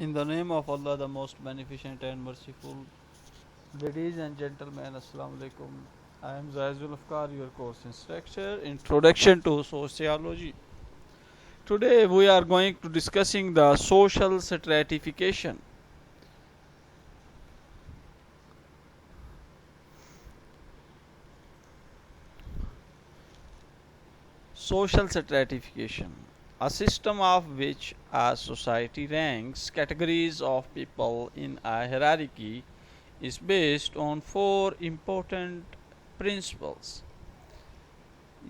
In the name of Allah, the most beneficent and merciful. Ladies and gentlemen, Assalamu alaikum. I am Zaizul Afkar, your course instructor. Introduction to Sociology. Today we are going to discussing the social stratification. Social stratification, a system of which a society ranks categories of people in a hierarchy, is based on four important principles.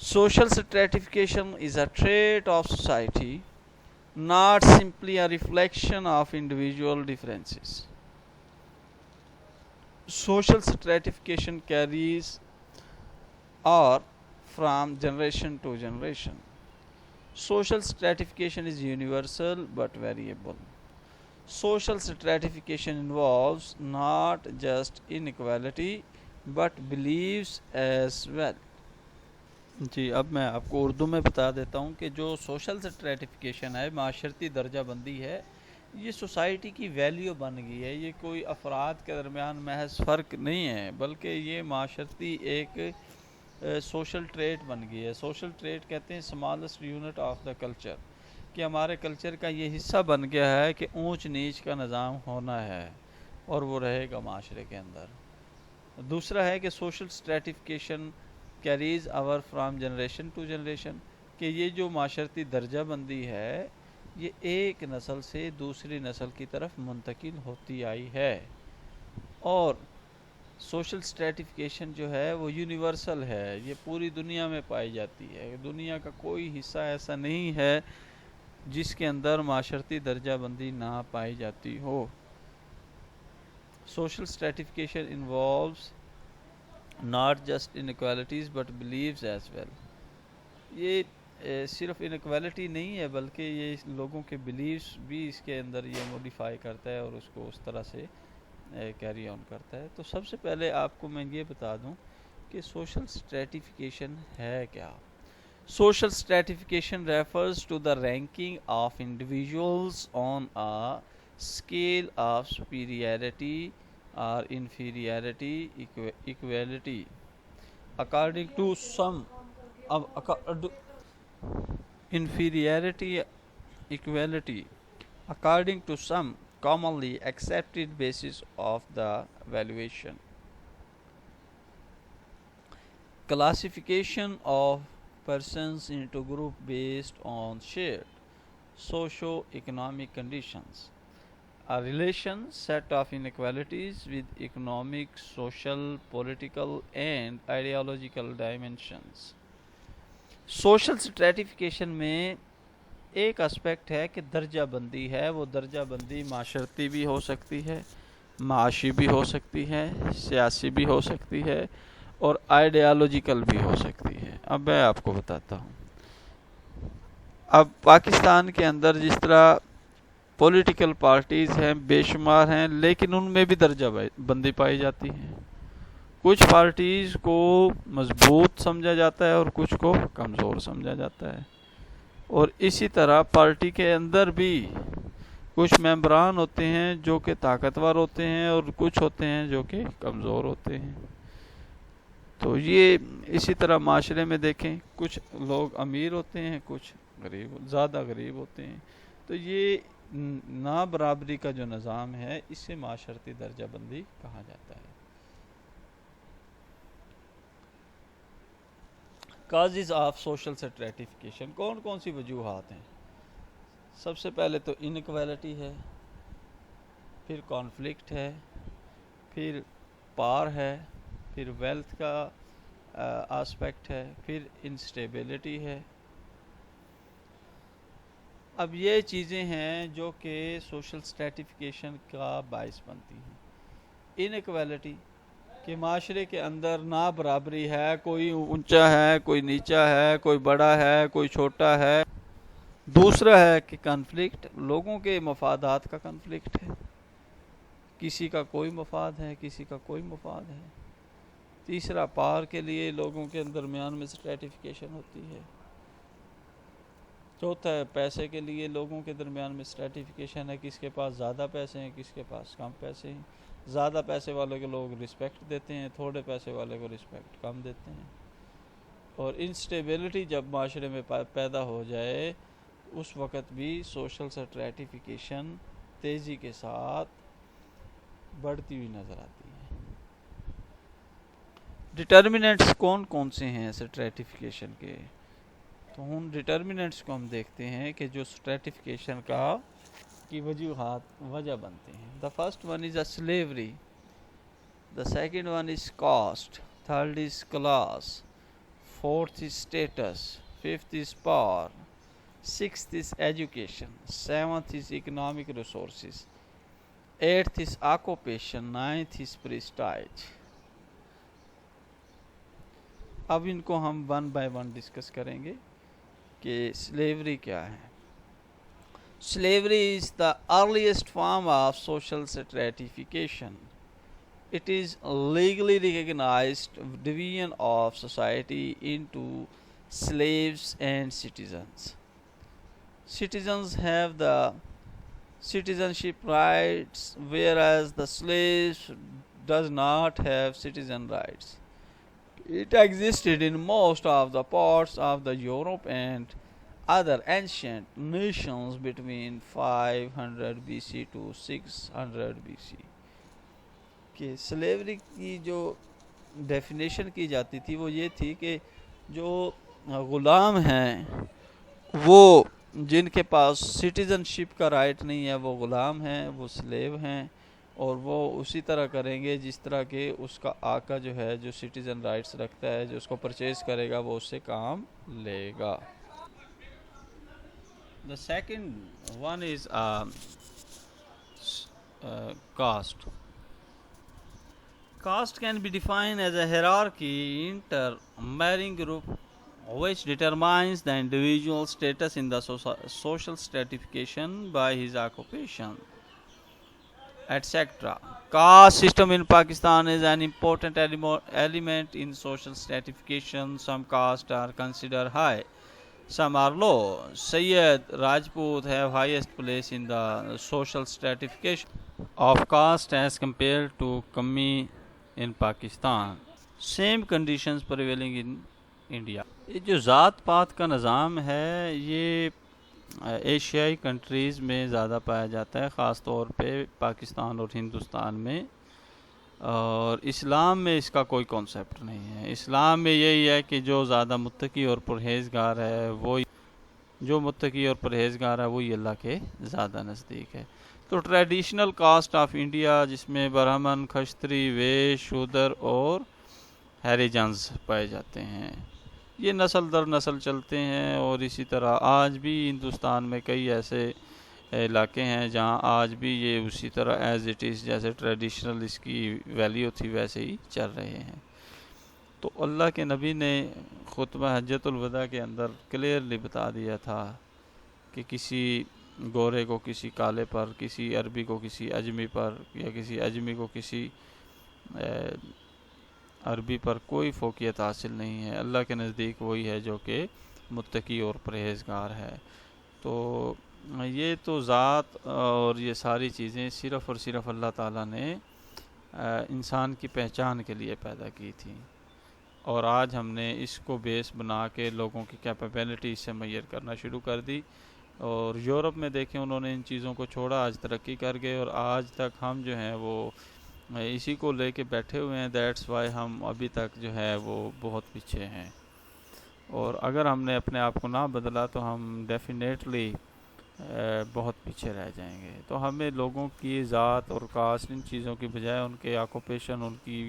Social stratification is a trait of society, not simply a reflection of individual differences. Social stratification carries or from generation to generation. Social stratification is universal but variable. Social stratification involves not just inequality but beliefs as well. جی اب میں آپ کو اردو میں بتا دیتا ہوں کہ جو سوشل سٹریٹیفیکیشن ہے, معاشرتی درجہ بندی ہے, یہ سوسائٹی کی ویلیو بن گئی ہے. یہ کوئی افراد کے درمیان محض فرق نہیں ہے بلکہ یہ معاشرتی ایک سوشل ٹریٹ بن گئی ہے. سوشل ٹریٹ کہتے ہیں smallest unit of the culture, کہ ہمارے کلچر کا یہ حصہ بن گیا ہے کہ اونچ نیچ کا نظام ہونا ہے اور وہ رہے گا معاشرے کے اندر. دوسرا ہے کہ social stratification carries over from generation to generation, کہ یہ جو معاشرتی درجہ بندی ہے یہ ایک نسل سے دوسری نسل کی طرف منتقل ہوتی آئی ہے. اور سوشل سٹریٹیفیکیشن جو ہے وہ یونیورسل ہے, یہ پوری دنیا میں پائی جاتی ہے. دنیا کا کوئی حصہ ایسا نہیں ہے جس کے اندر معاشرتی درجہ بندی نہ پائی جاتی ہو. Social stratification involves not just inequalities but beliefs as well. یہ صرف انیکویلٹی نہیں ہے بلکہ یہ لوگوں کے بلیفس بھی اس کے اندر یہ موڈیفائی کرتا ہے اور اس کو اس طرح سے کیری آن کرتا ہے. تو سب سے پہلے آپ کو میں یہ بتا دوں کہ سوشل سٹریٹیفیکیشن ہے کیا. Social stratification refers to the ranking of individuals on a scale of superiority or inferiority, equality, according to some inferiority, equality, according to some commonly accepted basis of the valuation. Classification of persons into group based on shared socio-economic conditions, a relation set of inequalities with economic, social, political and ideological dimensions. Social stratification میں ایک aspect ہے کہ درجہ بندی ہے. وہ درجہ بندی معاشرتی بھی ہو سکتی ہے, معاشی بھی ہو سکتی ہے, سیاسی بھی ہو سکتی ہے اور آئیڈیالوجیکل بھی ہو سکتی ہے. اب میں آپ کو بتاتا ہوں. اب پاکستان کے اندر جس طرح پولیٹیکل پارٹیز ہیں بے شمار ہیں, لیکن ان میں بھی درجہ بندی پائی جاتی ہے. کچھ پارٹیز کو مضبوط سمجھا جاتا ہے اور کچھ کو کمزور سمجھا جاتا ہے. اور اسی طرح پارٹی کے اندر بھی کچھ ممبران ہوتے ہیں جو کہ طاقتور ہوتے ہیں اور کچھ ہوتے ہیں جو کہ کمزور ہوتے ہیں. تو یہ اسی طرح معاشرے میں دیکھیں, کچھ لوگ امیر ہوتے ہیں, کچھ غریب, زیادہ غریب ہوتے ہیں. تو یہ نا برابری کا جو نظام ہے اسے معاشرتی درجہ بندی کہا جاتا ہے. کازز آف سوشل سٹریٹیفیکیشن, کون کون سی وجوہات ہیں. سب سے پہلے تو انیکویلٹی ہے, پھر کانفلکٹ ہے, پھر پار ہے, پھر ویلتھ کا آسپیکٹ ہے, پھر انسٹیبلٹی ہے. اب یہ چیزیں ہیں جو کہ سوشل سٹریٹیفیکیشن کا باعث بنتی ہیں. انیکویلٹی, کہ معاشرے کے اندر نا برابری ہے, کوئی اونچا ہے, کوئی نیچا ہے, کوئی بڑا ہے, کوئی چھوٹا ہے. دوسرا ہے کہ کنفلکٹ, لوگوں کے مفادات کا کنفلکٹ ہے. کسی کا کوئی مفاد ہے، کسی کا کوئی مفاد ہے۔ تیسرا، پاور کے لیے لوگوں کے درمیان میں اسٹریٹیفیکیشن ہوتی ہے۔ چوتھا ہے، پیسے کے لیے لوگوں کے درمیان میں اسٹریٹیفیکیشن ہے، کس کے پاس زیادہ پیسے ہیں، کس کے پاس کم پیسے ہیں۔ زیادہ پیسے والے کو لوگ رسپیکٹ دیتے ہیں، تھوڑے پیسے والے کو رسپیکٹ کم دیتے ہیں۔ اور انسٹیبلٹی جب معاشرے میں پیدا ہو جائے اس وقت بھی سوشل اسٹریٹیفیکیشن تیزی کے ساتھ بڑھتی ہوئی نظر آتی ہے۔ ڈٹرمنٹس کون کون سے ہیں اسٹریٹیفیکیشن کے؟ تو ان ڈٹرمنٹس کو ہم دیکھتے ہیں کہ جو اسٹریٹیفیکیشن کی وجہ بنتے ہیں۔ The first one is slavery, the second one is caste, third is class, fourth is status, fifth is power, sixth is education, seventh is economic resources, eighth is occupation, ninth is prestige۔ اب ان کو ہم one by one discuss کریں گے کہ slavery کیا ہے۔ Slavery is the earliest form of social stratification. It is legally recognized division of society into slaves and citizens. Citizens have the citizenship rights, whereas the slaves does not have citizen rights. It existed in most of the parts of the Europe and other ancient nations between 500 BC to 600 BC۔ کہ slavery کی جو definition کی جاتی تھی وہ یہ تھی کہ جو غلام ہیں وہ جن کے پاس سٹیزن شپ کا رائٹ نہیں ہے وہ غلام ہیں، وہ سلیو ہیں، اور وہ اسی طرح کریں گے جس طرح کہ اس کا آقا جو ہے جو سٹیزن رائٹس رکھتا ہے، جو اس کو پرچیز کرے گا وہ اس سے کام لے گا۔ The second one is caste. Caste can be defined as a hierarchy intermarrying group which determines the individual's status in the social stratification by his occupation, etc. Caste system in Pakistan is an important element in social stratification. Some castes are considered high, some are low. Sayyid Rajput have highest place in the social stratification of caste as compared to Kammi in Pakistan. Same conditions prevailing in India. یہ جو ذات پات کا نظام ہے یہ ایشیائی countries میں زیادہ پایا جاتا ہے، خاص طور پہ پاکستان اور ہندوستان میں، اور اسلام میں اس کا کوئی کانسیپٹ نہیں ہے۔ اسلام میں یہی ہے کہ جو زیادہ متقی اور پرہیزگار ہے وہی اللہ کے زیادہ نزدیک ہے۔ تو ٹریڈیشنل کاسٹ آف انڈیا جس میں برہمن، کھشتری، ویش، شودر اور ہیریجنز پائے جاتے ہیں، یہ نسل در نسل چلتے ہیں، اور اسی طرح آج بھی ہندوستان میں کئی ایسے علاقے ہیں جہاں آج بھی یہ اسی طرح ایز اٹ از جیسے ٹریڈیشنل اس کی ویلیو تھی ویسے ہی چل رہے ہیں۔ تو اللہ کے نبی نے خطبہ حجۃ الوداع کے اندر کلیئرلی بتا دیا تھا کہ کسی گورے کو کسی کالے پر، کسی عربی کو کسی اجمی پر، یا کسی اجمی کو کسی عربی پر کوئی فوقیت حاصل نہیں ہے۔ اللہ کے نزدیک وہی ہے جو کہ متقی اور پرہیزگار ہے۔ تو یہ تو ذات اور یہ ساری چیزیں صرف اور صرف اللہ تعالیٰ نے انسان کی پہچان کے لیے پیدا کی تھی، اور آج ہم نے اس کو بیس بنا کے لوگوں کی کیپیبلٹی سے میئر کرنا شروع کر دی۔ اور یورپ میں دیکھیں انہوں نے ان چیزوں کو چھوڑا، آج ترقی کر گئے، اور آج تک ہم جو ہیں وہ اسی کو لے کے بیٹھے ہوئے ہیں۔ دیٹس وائی ہم ابھی تک جو ہے وہ بہت پیچھے ہیں، اور اگر ہم نے اپنے آپ کو نہ بدلا تو ہم ڈیفینیٹلی بہت پیچھے رہ جائیں گے۔ تو ہمیں لوگوں کی ذات اور کاسٹ ان چیزوں کی بجائے ان کے آکوپیشن، ان کی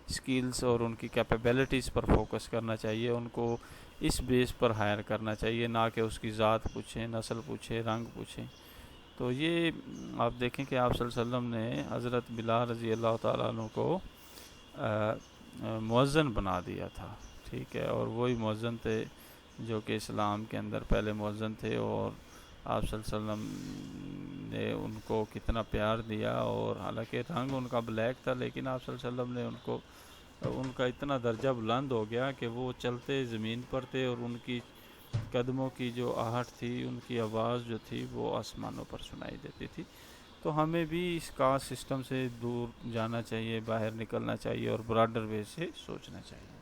سکلز اور ان کی کیپیبلٹیز پر فوکس کرنا چاہیے، ان کو اس بیس پر ہائر کرنا چاہیے، نہ کہ اس کی ذات پوچھیں، نسل پوچھیں، رنگ پوچھیں۔ تو یہ آپ دیکھیں کہ آپ صلی اللہ علیہ وسلم نے حضرت بلال رضی اللہ تعالیٰ عنہ کو مؤذن بنا دیا تھا، ٹھیک ہے، اور وہی مؤذن تھے جو کہ اسلام کے اندر پہلے مؤذن تھے، اور آپ صلی اللہ علیہ وسلم نے ان کو کتنا پیار دیا، اور حالانکہ رنگ ان کا بلیک تھا، لیکن آپ صلی اللہ علیہ وسلم نے ان کا اتنا درجہ بلند ہو گیا کہ وہ چلتے زمین پر تھے، اور ان کی قدموں کی جو آہٹ تھی، ان کی آواز جو تھی وہ آسمانوں پر سنائی دیتی تھی۔ تو ہمیں بھی اس کاسٹ سسٹم سے دور جانا چاہیے، باہر نکلنا چاہیے، اور براڈر وے سے سوچنا چاہیے۔